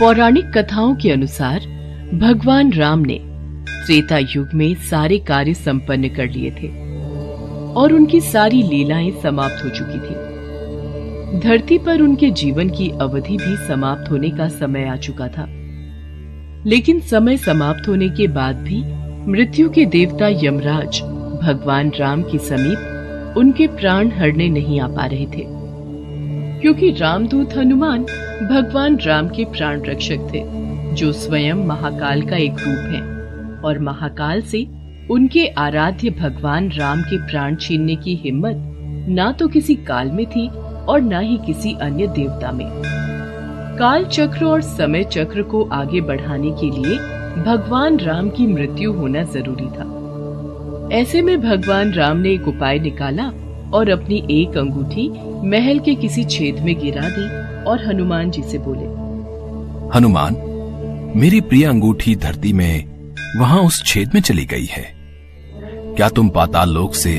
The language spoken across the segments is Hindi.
पौराणिक कथाओं के अनुसार भगवान राम ने त्रेता युग में सारे कार्य संपन्न कर लिए थे और उनकी सारी लीलाएं समाप्त हो चुकी थी। धरती पर उनके जीवन की अवधि भी समाप्त होने का समय आ चुका था। लेकिन समय समाप्त होने के बाद भी मृत्यु के देवता यमराज भगवान राम के समीप उनके प्राण हरने नहीं आ पा रहे थे, क्योंकि रामदूत हनुमान भगवान राम के प्राण रक्षक थे, जो स्वयं महाकाल का एक रूप है और महाकाल से उनके आराध्य भगवान राम के प्राण छीनने की हिम्मत ना तो किसी काल में थी और ना ही किसी अन्य देवता में। काल चक्र और समय चक्र को आगे बढ़ाने के लिए भगवान राम की मृत्यु होना जरूरी था। ऐसे में भगवान राम ने एक उपाय निकाला और अपनी एक अंगूठी महल के किसी छेद में गिरा दी और हनुमान जी से बोले, हनुमान, मेरी प्रिय अंगूठी धरती में वहां उस छेद में चली गई है। क्या तुम पाताल लोक से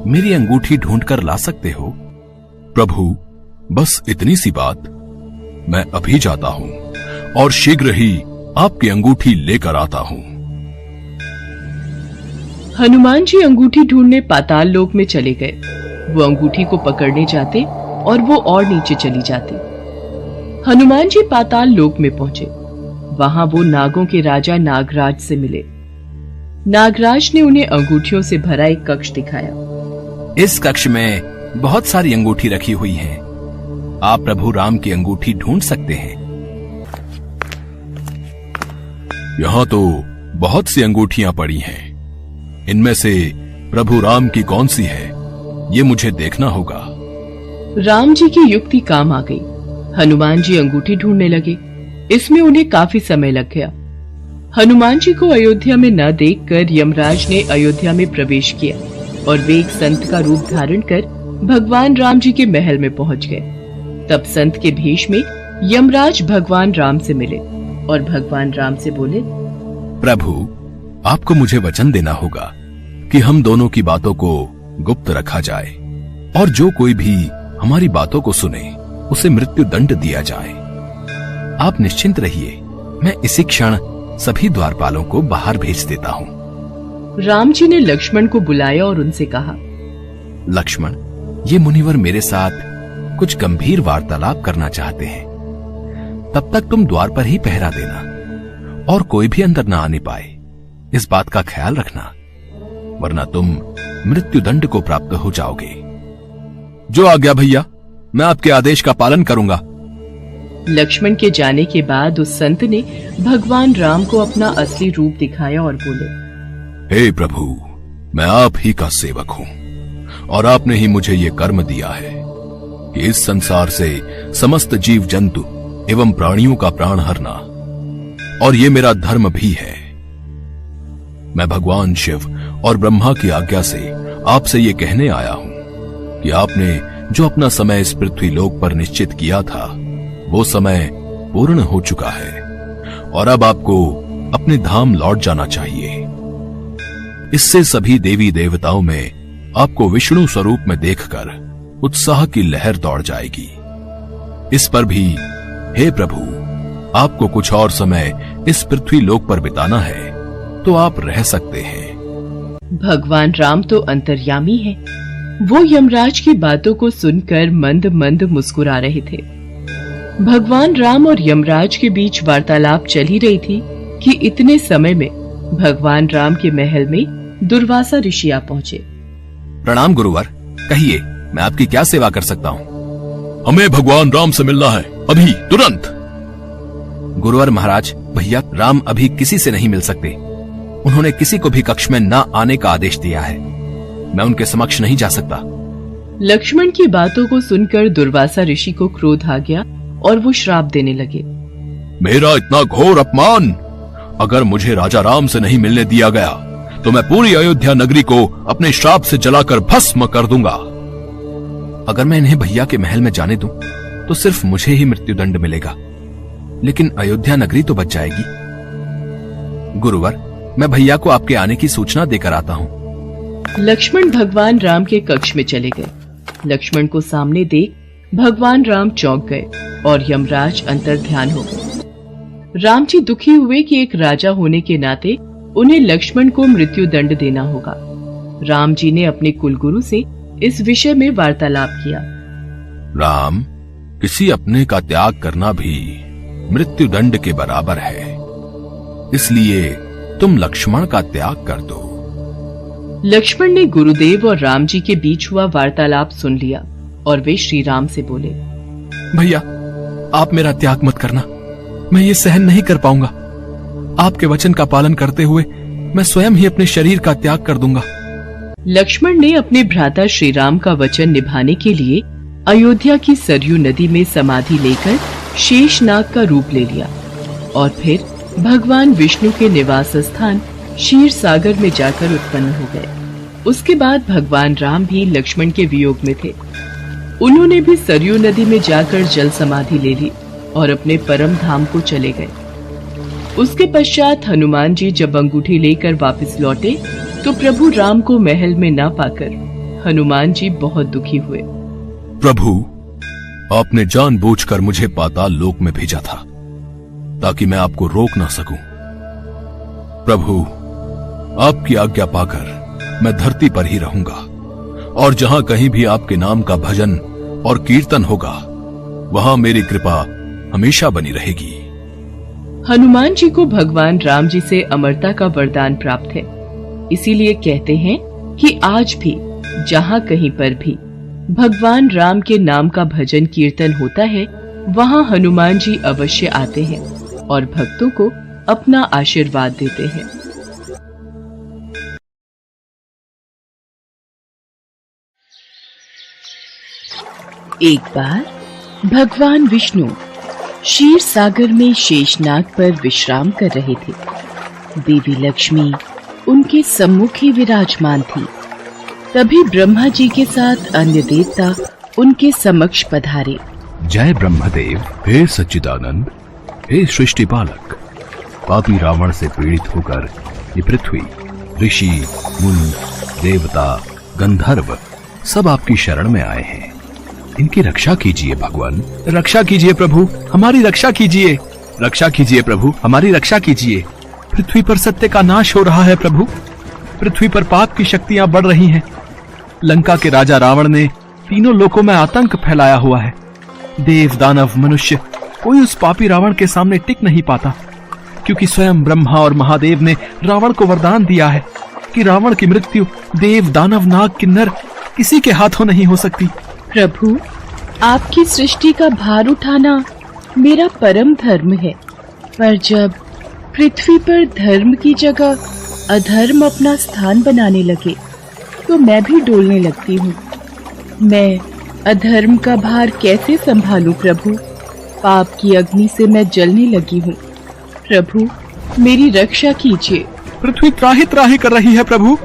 मेरी अंगूठी ढूंढ कर ला सकते हो? प्रभु, बस इतनी सी बात। मैं अभी जाता हूं और शीघ्र ही आपकी अंगूठी लेकर आता हूं। हनुमान जी अंगूठी ढूंढने पाताल लोक में चले गए। वो अंगूठी को पकड़ने जाते और वो और नीचे चली जाती। हनुमान जी पाताल लोक में पहुंचे। वहां वो नागों के राजा नागराज से मिले। नागराज ने उन्हें अंगूठियों से भरा एक कक्ष दिखाया। इस कक्ष में बहुत सारी अंगूठी रखी हुई हैं। आप प्रभु राम की अंगूठी ढूंढ सकते हैं। यहाँ तो बहुत सी अंगूठियां पड़ी हैं। इनमें से प्रभु राम की कौन सी है, ये मुझे देखना होगा। राम जी की युक्ति काम आ गई। हनुमान जी अंगूठी ढूंढने लगे। इसमें उन्हें काफी समय लग गया। हनुमान जी को अयोध्या में न देखकर यमराज ने अयोध्या में प्रवेश किया और वे एक संत का रूप धारण कर भगवान राम जी के महल में पहुंच गए। तब संत के भेष में यमराज भगवान राम से मिले और भगवान राम से बोले, प्रभु, आपको मुझे वचन देना होगा कि हम दोनों की बातों को गुप्त रखा जाए और जो कोई भी हमारी बातों को सुने उसे मृत्यु दंड दिया जाए। आप निश्चिंत रहिए, मैं इसी क्षण सभी द्वारपालों को बाहर भेज देता हूँ। राम जी ने लक्ष्मण को बुलाया और उनसे कहा, लक्ष्मण, ये मुनिवर मेरे साथ कुछ गंभीर वार्तालाप करना चाहते हैं। तब तक तुम द्वार पर ही पहरा देना और कोई भी अंदर न आने पाए, इस बात का ख्याल रखना, वरना तुम मृत्यु दंड को प्राप्त हो जाओगे। जो आज्ञा भैया, मैं आपके आदेश का पालन करूंगा। लक्ष्मण के जाने के बाद उस संत ने भगवान राम को अपना असली रूप दिखाया और बोले, हे प्रभु, मैं आप ही का सेवक हूं और आपने ही मुझे ये कर्म दिया है कि इस संसार से समस्त जीव जंतु एवं प्राणियों का प्राण हरना, और ये मेरा धर्म भी है। मैं भगवान शिव और ब्रह्मा की आज्ञा से आपसे ये कहने आया हूं कि आपने जो अपना समय इस पृथ्वी लोक पर निश्चित किया था, वो समय पूर्ण हो चुका है और अब आपको अपने धाम लौट जाना चाहिए। इससे सभी देवी देवताओं में आपको विष्णु स्वरूप में देखकर उत्साह की लहर दौड़ जाएगी। इस पर भी हे प्रभु, आपको कुछ और समय इस पृथ्वी लोक पर बिताना है तो आप रह सकते हैं। भगवान राम तो अंतर्यामी है। वो यमराज की बातों को सुनकर मंद मंद मुस्कुरा रहे थे। भगवान राम और यमराज के बीच वार्तालाप चल ही रही थी कि इतने समय में भगवान राम के महल में दुर्वासा ऋषि आ पहुंचे। प्रणाम गुरुवर, कहिए मैं आपकी क्या सेवा कर सकता हूँ? हमें भगवान राम से मिलना है, अभी तुरंत। गुरुवर महाराज, भैया राम अभी किसी से नहीं मिल सकते। उन्होंने किसी को भी कक्ष में न आने का आदेश दिया है। मैं उनके समक्ष नहीं जा सकता। लक्ष्मण की बातों को सुनकर दुर्वासा ऋषि को क्रोध आ गया और वो श्राप देने लगे। मेरा इतना घोर अपमान! अगर मुझे राजा राम से नहीं मिलने दिया गया तो मैं पूरी अयोध्या नगरी को अपने श्राप से जलाकर भस्म कर दूंगा। अगर मैं इन्हें भैया के महल में जाने दूं, तो सिर्फ मुझे ही मृत्यु दंड मिलेगा, लेकिन अयोध्या नगरी तो बच जाएगी। गुरुवर, मैं भैया को आपके आने की सूचना देकर आता हूँ। लक्ष्मण भगवान राम के कक्ष में चले गए। लक्ष्मण को सामने देख भगवान राम चौंक गए और यमराज अंतर ध्यान हो गए। राम जी दुखी हुए कि एक राजा होने के नाते उन्हें लक्ष्मण को मृत्यु दंड देना होगा। राम जी ने अपने कुलगुरु से इस विषय में वार्तालाप किया। राम, किसी अपने का त्याग करना भी मृत्यु दंड के बराबर है, इसलिए तुम लक्ष्मण का त्याग कर दो। लक्ष्मण ने गुरुदेव और राम जी के बीच हुआ वार्तालाप सुन लिया और वे श्री राम से बोले, भैया, आप मेरा त्याग मत करना, मैं ये सहन नहीं कर पाऊंगा। आपके वचन का पालन करते हुए मैं स्वयं ही अपने शरीर का त्याग कर दूंगा। लक्ष्मण ने अपने भ्राता श्री राम का वचन निभाने के लिए अयोध्या की सरयू नदी में समाधि लेकर शेषनाग का रूप ले लिया और फिर भगवान विष्णु के निवास स्थान क्षीर सागर में जाकर उत्पन्न हो गए। उसके बाद भगवान राम भी लक्ष्मण के वियोग में थे। उन्होंने भी सरयू नदी में जाकर जल समाधि ले ली और अपने परम धाम को चले गए। उसके पश्चात हनुमान जी जब अंगूठी लेकर वापस लौटे तो प्रभु राम को महल में ना पाकर हनुमान जी बहुत दुखी हुए। प्रभु, आपने जानबूझकर मुझे पाताल लोक में भेजा था ताकि मैं आपको रोक ना सकूं। प्रभु, आपकी आज्ञा पाकर मैं धरती पर ही रहूंगा और जहां कहीं भी आपके नाम का भजन और कीर्तन होगा वहां मेरी कृपा हमेशा बनी रहेगी। हनुमान जी को भगवान राम जी से अमरता का वरदान प्राप्त है, इसीलिए कहते हैं कि आज भी जहां कहीं पर भी भगवान राम के नाम का भजन कीर्तन होता है वहां हनुमान जी अवश्य आते हैं और भक्तों को अपना आशीर्वाद देते हैं। एक बार भगवान विष्णु क्षीर सागर में शेषनाग पर विश्राम कर रहे थे। देवी लक्ष्मी उनके सम्मुख ही विराजमान थी। तभी ब्रह्मा जी के साथ अन्य देवता उनके समक्ष पधारे। जय ब्रह्मदेव। हे सच्चिदानंद, हे सृष्टि पालक, पापी रावण से पीड़ित होकर ये पृथ्वी, ऋषि, मुनि, देवता, गंधर्व सब आपकी शरण में आए हैं। इनकी रक्षा कीजिए भगवान। रक्षा कीजिए प्रभु, हमारी रक्षा कीजिए। रक्षा कीजिए प्रभु, हमारी रक्षा कीजिए। पृथ्वी पर सत्य का नाश हो रहा है प्रभु। पृथ्वी पर पाप की शक्तियां बढ़ रही हैं। लंका के राजा रावण ने तीनों लोकों में आतंक फैलाया हुआ है। देव, दानव, मनुष्य कोई उस पापी रावण के सामने टिक नहीं पाता, क्योंकि स्वयं ब्रह्मा और महादेव ने रावण को वरदान दिया है कि रावण की मृत्यु देव, दानव, नाग, किन्नर किसी के हाथों नहीं हो सकती। प्रभु, आपकी सृष्टि का भार उठाना मेरा परम धर्म है, पर जब पृथ्वी पर धर्म की जगह अधर्म अपना स्थान बनाने लगे तो मैं भी डोलने लगती हूँ। मैं अधर्म का भार कैसे संभालूं प्रभु? पाप की अग्नि से मैं जलने लगी हूँ। प्रभु, मेरी रक्षा कीजिए। पृथ्वी त्राहि त्राहि कर रही है प्रभु।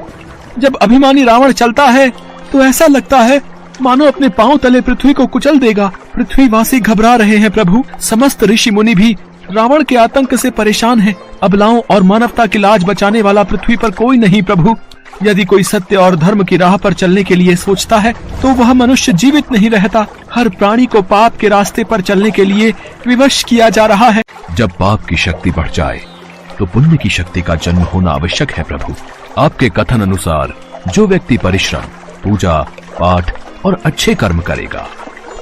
जब अभिमानी रावण चलता है तो ऐसा लगता है मानो अपने पांव तले पृथ्वी को कुचल देगा। पृथ्वीवासी घबरा रहे हैं प्रभु। समस्त ऋषि मुनि भी रावण के आतंक से परेशान हैं। अबलाओं और मानवता की लाज बचाने वाला पृथ्वी पर कोई नहीं प्रभु। यदि कोई सत्य और धर्म की राह पर चलने के लिए सोचता है तो वह मनुष्य जीवित नहीं रहता। हर प्राणी को पाप के रास्ते पर चलने के लिए विवश किया जा रहा है। जब पाप की शक्ति बढ़ जाए तो पुण्य की शक्ति का जन्म होना आवश्यक है प्रभु। आपके कथन अनुसार जो व्यक्ति परिश्रम, पूजा, पाठ और अच्छे कर्म करेगा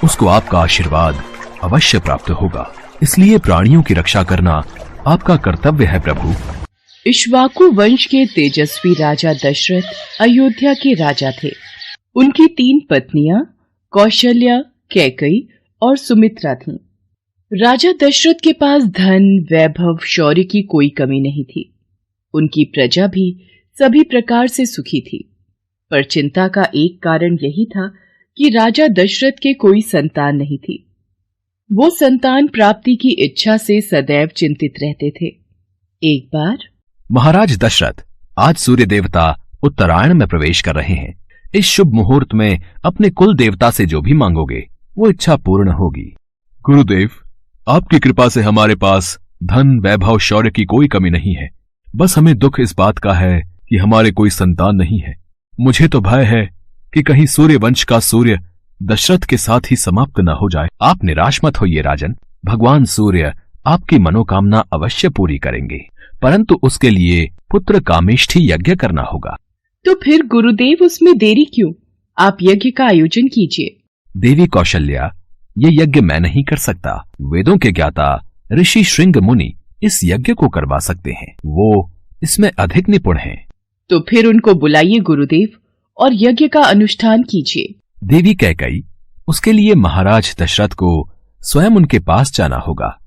उसको आपका आशीर्वाद अवश्य प्राप्त होगा। इसलिए प्राणियों की रक्षा करना आपका कर्तव्य है प्रभु। इक्ष्वाकु वंश के तेजस्वी राजा दशरथ अयोध्या के राजा थे। उनकी 3 पत्नियां कौशल्या, कैकई और सुमित्रा थीं। राजा दशरथ के पास धन, वैभव, शौर्य की कोई कमी नहीं थी। उनकी प्रजा भी सभी प्रकार से सुखी थी, पर चिंता का एक कारण यही था कि राजा दशरथ के कोई संतान नहीं थी। वो संतान प्राप्ति की इच्छा से सदैव चिंतित रहते थे। एक बार महाराज दशरथ, आज सूर्य देवता उत्तरायण में प्रवेश कर रहे हैं। इस शुभ मुहूर्त में अपने कुल देवता से जो भी मांगोगे वो इच्छा पूर्ण होगी। गुरुदेव, आपकी कृपा से हमारे पास धन, वैभव, शौर्य की कोई कमी नहीं है। बस हमें दुख इस बात का है कि हमारे कोई संतान नहीं है। मुझे तो भय है कि कहीं सूर्य वंश का सूर्य दशरथ के साथ ही समाप्त न हो जाए। आप निराश मत होइए राजन। भगवान सूर्य आपकी मनोकामना अवश्य पूरी करेंगे, परंतु उसके लिए पुत्र कामेष्ठी यज्ञ करना होगा। तो फिर गुरुदेव उसमें देरी क्यों? आप यज्ञ का आयोजन कीजिए। देवी कौशल्या, ये यज्ञ मैं नहीं कर सकता। वेदों के ज्ञाता ऋषि श्रृंग मुनि इस यज्ञ को करवा सकते हैं, वो इसमें अधिक निपुण हैं। तो फिर उनको बुलाइए गुरुदेव और यज्ञ का अनुष्ठान कीजिए। देवी कैकेयी, उसके लिए महाराज दशरथ को स्वयं उनके पास जाना होगा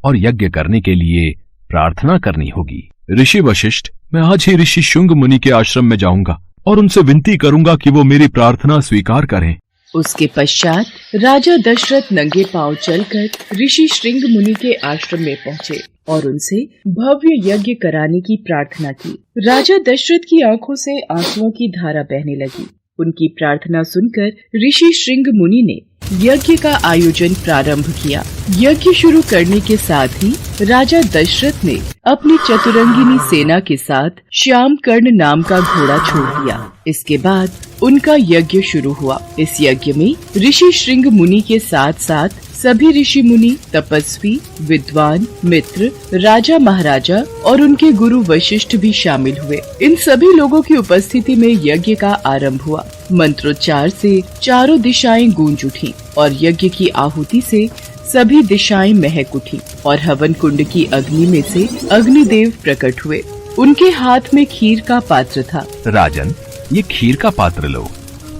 और यज्ञ करने के लिए प्रार्थना करनी होगी। ऋषि वशिष्ठ, मैं आज ही ऋषि शुंग मुनि के आश्रम में जाऊंगा और उनसे विनती करूंगा कि वो मेरी प्रार्थना स्वीकार करें। उसके पश्चात राजा दशरथ नंगे पांव चलकर ऋषि श्रृंग मुनि के आश्रम में पहुँचे और उनसे भव्य यज्ञ कराने की प्रार्थना की। राजा दशरथ की आंखों से आंसुओं की धारा बहने लगी। उनकी प्रार्थना सुनकर ऋषि श्रृंग मुनि ने यज्ञ का आयोजन प्रारंभ किया। यज्ञ शुरू करने के साथ ही राजा दशरथ ने अपनी चतुरंगिनी सेना के साथ श्याम कर्ण नाम का घोड़ा छोड़ दिया। इसके बाद उनका यज्ञ शुरू हुआ। इस यज्ञ में ऋषि श्रृंग मुनि के साथ साथ सभी ऋषि मुनि, तपस्वी, विद्वान, मित्र, राजा महाराजा और उनके गुरु वशिष्ठ भी शामिल हुए। इन सभी लोगों की उपस्थिति में यज्ञ का आरंभ हुआ। मंत्रोच्चार से चारों दिशाएं गूंज उठी और यज्ञ की आहुति से सभी दिशाएं महक उठी और हवन कुंड की अग्नि में से अग्निदेव प्रकट हुए। उनके हाथ में खीर का पात्र था। राजन, ये खीर का पात्र लो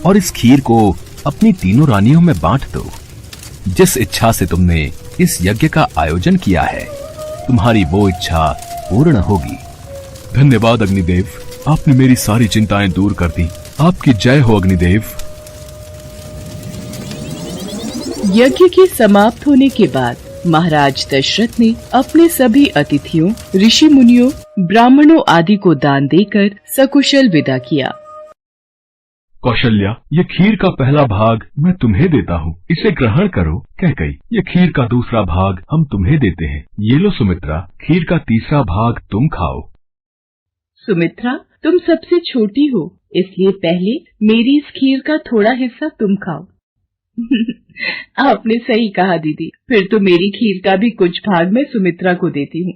और इस खीर को अपनी तीनों रानियों में बांट दो। जिस इच्छा से तुमने इस यज्ञ का आयोजन किया है, तुम्हारी वो इच्छा पूर्ण होगी। धन्यवाद अग्निदेव, आपने मेरी सारी चिंताएं दूर कर दी। आपकी जय हो अग्निदेव। यज्ञ के समाप्त होने के बाद महाराज दशरथ ने अपने सभी अतिथियों, ऋषि मुनियों, ब्राह्मणों आदि को दान देकर सकुशल विदा किया। कौशल्या, ये खीर का पहला भाग मैं तुम्हें देता हूँ, इसे ग्रहण करो। कैकेयी, ये खीर का दूसरा भाग हम तुम्हें देते हैं। ये लो सुमित्रा, खीर का तीसरा भाग तुम खाओ। सुमित्रा, तुम सबसे छोटी हो, इसलिए पहले मेरी इस खीर का थोड़ा हिस्सा तुम खाओ। आपने सही कहा दीदी, फिर तो मेरी खीर का भी कुछ भाग मैं सुमित्रा को देती हूँ।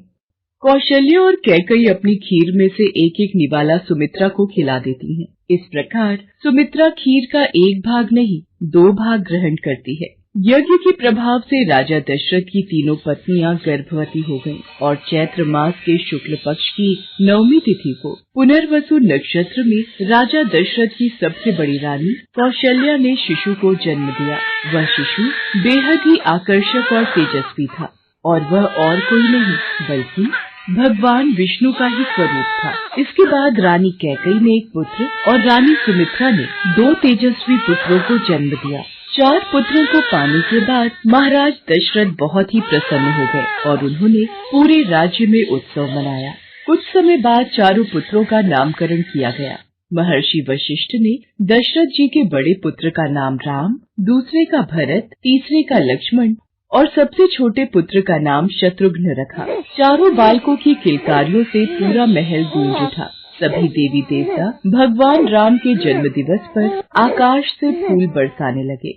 कौशल्या और कैकेयी अपनी खीर में से एक एक निवाला सुमित्रा को खिला देती हैं। इस प्रकार सुमित्रा खीर का एक भाग नहीं, 2 भाग ग्रहण करती है। यज्ञ के प्रभाव से राजा दशरथ की तीनों पत्नियां गर्भवती हो गईं और चैत्र मास के शुक्ल पक्ष की 9वीं तिथि को पुनर्वसु नक्षत्र में राजा दशरथ की सबसे बड़ी रानी कौशल्या ने शिशु को जन्म दिया। वह शिशु बेहद ही आकर्षक और तेजस्वी था और वह और कोई नहीं बल्कि भगवान विष्णु का ही स्वरूप था। इसके बाद रानी कैकेयी ने एक पुत्र और रानी सुमित्रा ने 2 तेजस्वी पुत्रों को जन्म दिया। 4 पुत्रों को पाने के बाद महाराज दशरथ बहुत ही प्रसन्न हो गए और उन्होंने पूरे राज्य में उत्सव मनाया। कुछ समय बाद चारों पुत्रों का नामकरण किया गया। महर्षि वशिष्ठ ने दशरथ जी के बड़े पुत्र का नाम राम, दूसरे का भरत, तीसरे का लक्ष्मण और सबसे छोटे पुत्र का नाम शत्रुघ्न रखा। चारों बालकों की किलकारियों से पूरा महल गूंज उठा। सभी देवी देवता भगवान राम के जन्म दिवस पर आकाश से फूल बरसाने लगे।